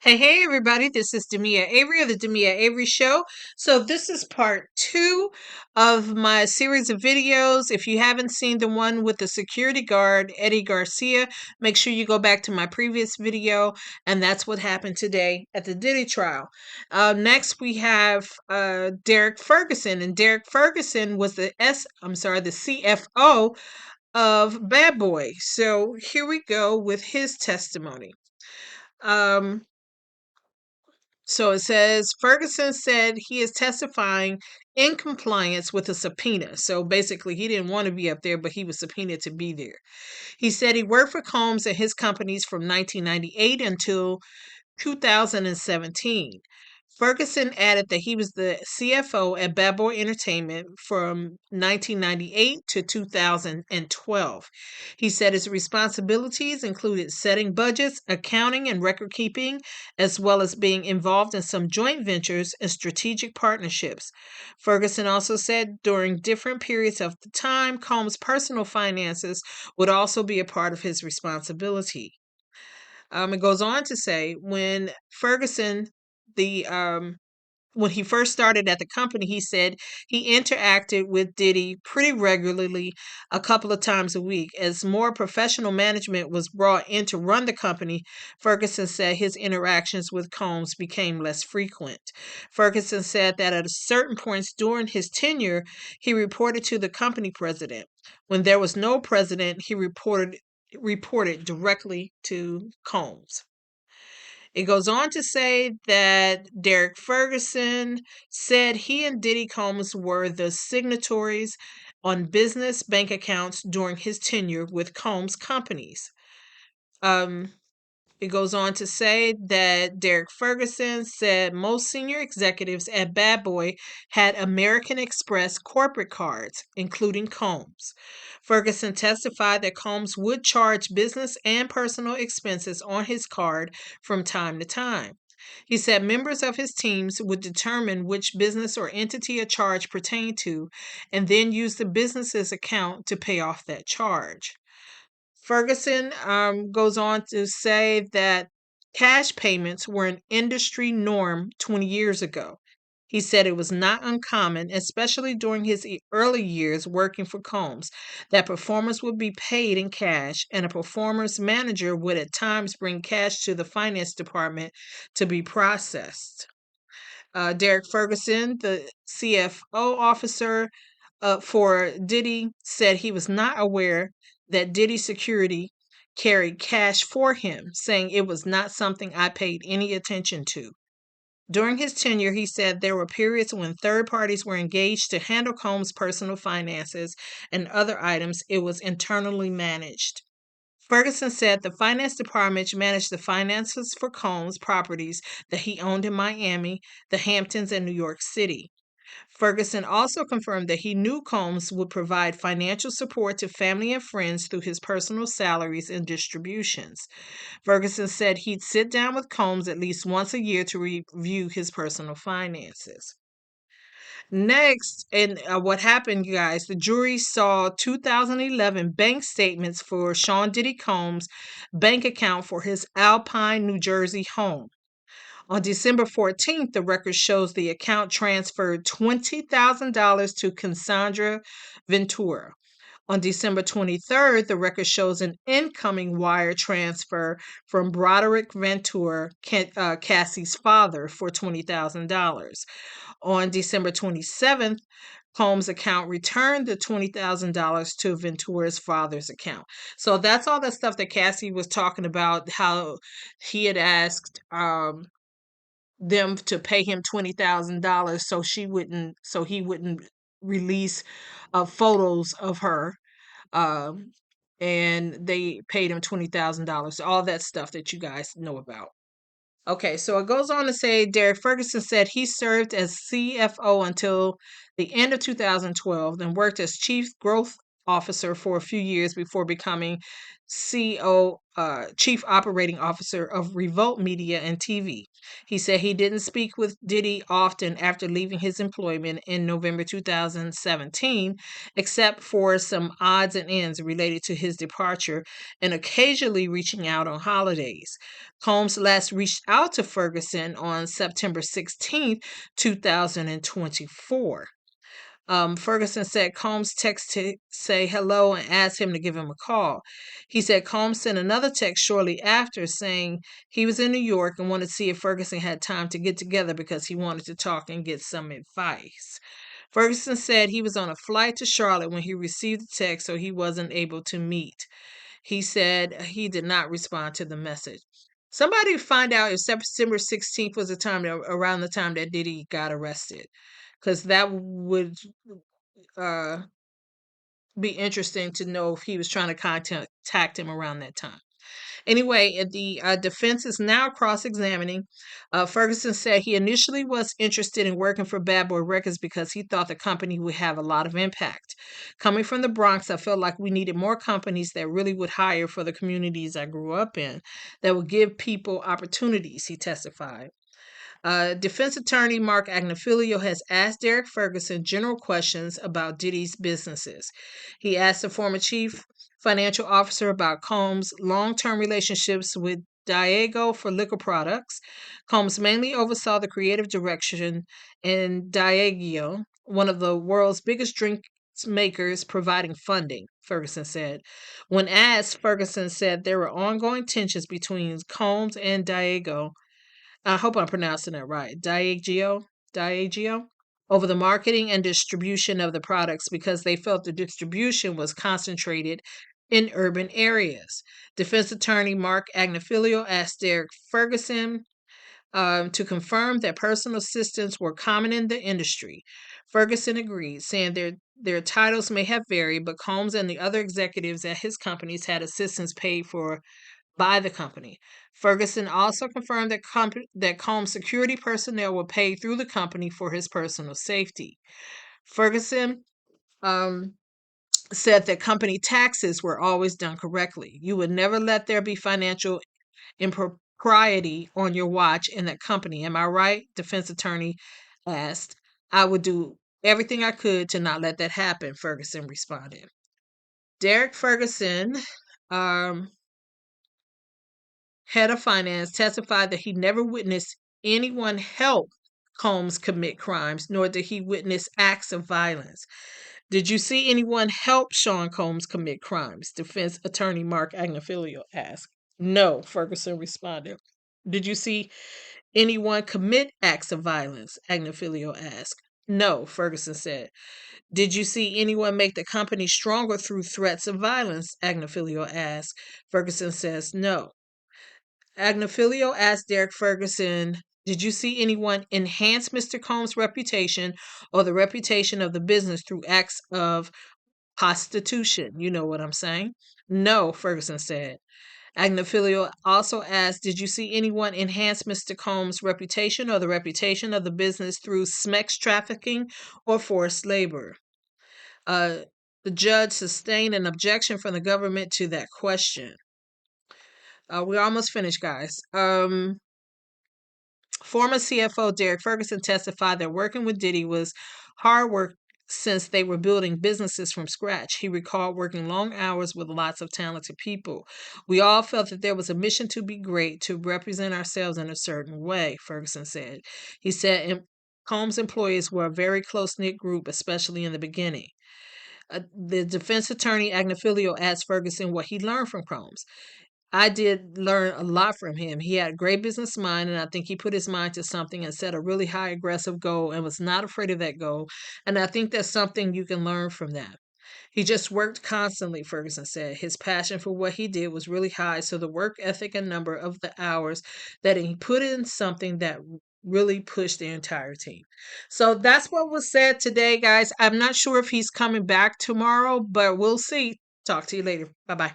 Hey, everybody, this is Demia Avery of the Demia Avery Show. So, this is part two of my series of videos. If you haven't seen the one with the security guard, Eddie Garcia, make sure you go back to my previous video. And that's what happened today at the Diddy trial. Next, we have Derek Ferguson. And Derek Ferguson was the CFO of Bad Boy. So, here we go with his testimony. Um, So it says Ferguson said he is testifying in compliance with a subpoena. So basically, he didn't want to be up there, but he was subpoenaed to be there. He said he worked for Combs and his companies from 1998 until 2017. Ferguson added that he was the CFO at Bad Boy Entertainment from 1998 to 2012. He said his responsibilities included setting budgets, accounting, and record keeping, as well as being involved in some joint ventures and strategic partnerships. Ferguson also said during different periods of the time, Combs' personal finances would also be a part of his responsibility. It goes on to say when Ferguson, the when he first started at the company, he said he interacted with Diddy pretty regularly, a couple of times a week. As more professional management was brought in to run the company, Ferguson said his interactions with Combs became less frequent. Ferguson said that at certain points during his tenure, he reported to the company president. When there was no president, he reported directly to Combs. It goes on to say that Derek Ferguson said he and Diddy Combs were the signatories on business bank accounts during his tenure with Combs companies. Um, it goes on to say that Derek Ferguson said most senior executives at Bad Boy had American Express corporate cards, including Combs. Ferguson testified that Combs would charge business and personal expenses on his card from time to time. He said members of his teams would determine which business or entity a charge pertained to and then use the business's account to pay off that charge. Ferguson goes on to say that cash payments were an industry norm 20 years ago. He said it was not uncommon, especially during his early years working for Combs, that performers would be paid in cash and a performer's manager would at times bring cash to the finance department to be processed. Derek Ferguson, the CFO officer for Diddy, said he was not aware that Diddy Security carried cash for him, saying it was not something I paid any attention to. During his tenure, he said there were periods when third parties were engaged to handle Combs' personal finances and other items. It was internally managed. Ferguson said the finance department managed the finances for Combs' properties that he owned in Miami, the Hamptons, and New York City. Ferguson also confirmed that he knew Combs would provide financial support to family and friends through his personal salaries and distributions. Ferguson said he'd sit down with Combs at least once a year to review his personal finances. Next, and what happened, you guys, the jury saw 2011 bank statements for Sean Diddy Combs' bank account for his Alpine, New Jersey home. On December 14th, the record shows the account transferred $20,000 to Cassandra Ventura. On December 23rd, the record shows an incoming wire transfer from Broderick Ventura, Cassie's father, for $20,000. On December 27th, Combs' account returned the $20,000 to Ventura's father's account. So that's all the stuff that Cassie was talking about, how he had asked them to pay him $20,000 so he wouldn't release photos of her, um, and they paid him $20,000. All that stuff that you guys know about. Okay, so it goes on to say Derek Ferguson said he served as CFO until the end of 2012, then worked as chief growth officer for a few years before becoming CEO, Chief Operating Officer of Revolt Media and TV. He said he didn't speak with Diddy often after leaving his employment in November 2017, except for some odds and ends related to his departure and occasionally reaching out on holidays. Combs last reached out to Ferguson on September 16th, 2024. Ferguson said Combs texted to say hello and asked him to give him a call. He said Combs sent another text shortly after saying he was in New York and wanted to see if Ferguson had time to get together because he wanted to talk and get some advice. Ferguson said he was on a flight to Charlotte when he received the text, so he wasn't able to meet. He said he did not respond to the message. Somebody find out if September 16th was around the time that Diddy got arrested, because that would uh, be interesting to know if he was trying to contact him around that time. Anyway, the defense is now cross-examining. Ferguson said he initially was interested in working for Bad Boy Records because he thought the company would have a lot of impact. Coming from the Bronx, I felt like we needed more companies that really would hire for the communities I grew up in, that would give people opportunities, he testified. Defense attorney Mark Agnifilio has asked Derek Ferguson general questions about Diddy's businesses. He asked the former chief financial officer about Combs' long-term relationships with Diageo for liquor products. Combs mainly oversaw the creative direction in Diageo, one of the world's biggest drink makers, providing funding, Ferguson said. When asked, Ferguson said there were ongoing tensions between Combs and Diageo. I hope I'm pronouncing that right. Diageo, over the marketing and distribution of the products because they felt the distribution was concentrated in urban areas. Defense attorney Mark Agnifilio asked Derek Ferguson to confirm that personal assistants were common in the industry. Ferguson agreed, saying their titles may have varied, but Combs and the other executives at his companies had assistants paid for by the company. Ferguson also confirmed that Combs' security personnel were paid through the company for his personal safety. Ferguson said that company taxes were always done correctly. You would never let there be financial impropriety on your watch in that company. Am I right? Defense attorney asked. I would do everything I could to not let that happen, Ferguson responded. Derek Ferguson, head of finance, testified that he never witnessed anyone help Combs commit crimes, nor did he witness acts of violence. Did you see anyone help Sean Combs commit crimes? Defense attorney Mark Agnifilio asked. No, Ferguson responded. Did you see anyone commit acts of violence? Agnifilio asked. No, Ferguson said. Did you see anyone make the company stronger through threats of violence? Agnifilio asked. Ferguson says no. Agnifilio asked Derek Ferguson, did you see anyone enhance Mr. Combs' reputation or the reputation of the business through acts of prostitution? You know what I'm saying? No, Ferguson said. Agnifilio also asked, did you see anyone enhance Mr. Combs' reputation or the reputation of the business through sex trafficking or forced labor? The judge sustained an objection from the government to that question. We're almost finished, guys. Former CFO Derek Ferguson testified that working with Diddy was hard work since they were building businesses from scratch. He recalled working long hours with lots of talented people. We all felt that there was a mission to be great, to represent ourselves in a certain way, Ferguson said. He said Combs' employees were a very close-knit group, especially in the beginning. The defense attorney Agnifilio asked Ferguson what he learned from Combs. I did learn a lot from him. He had a great business mind, and I think he put his mind to something and set a really high aggressive goal and was not afraid of that goal. And I think that's something you can learn from that. He just worked constantly, Ferguson said. His passion for what he did was really high, so the work ethic and number of the hours that he put in something that really pushed the entire team. So that's what was said today, guys. I'm not sure if he's coming back tomorrow, but we'll see. Talk to you later. Bye bye.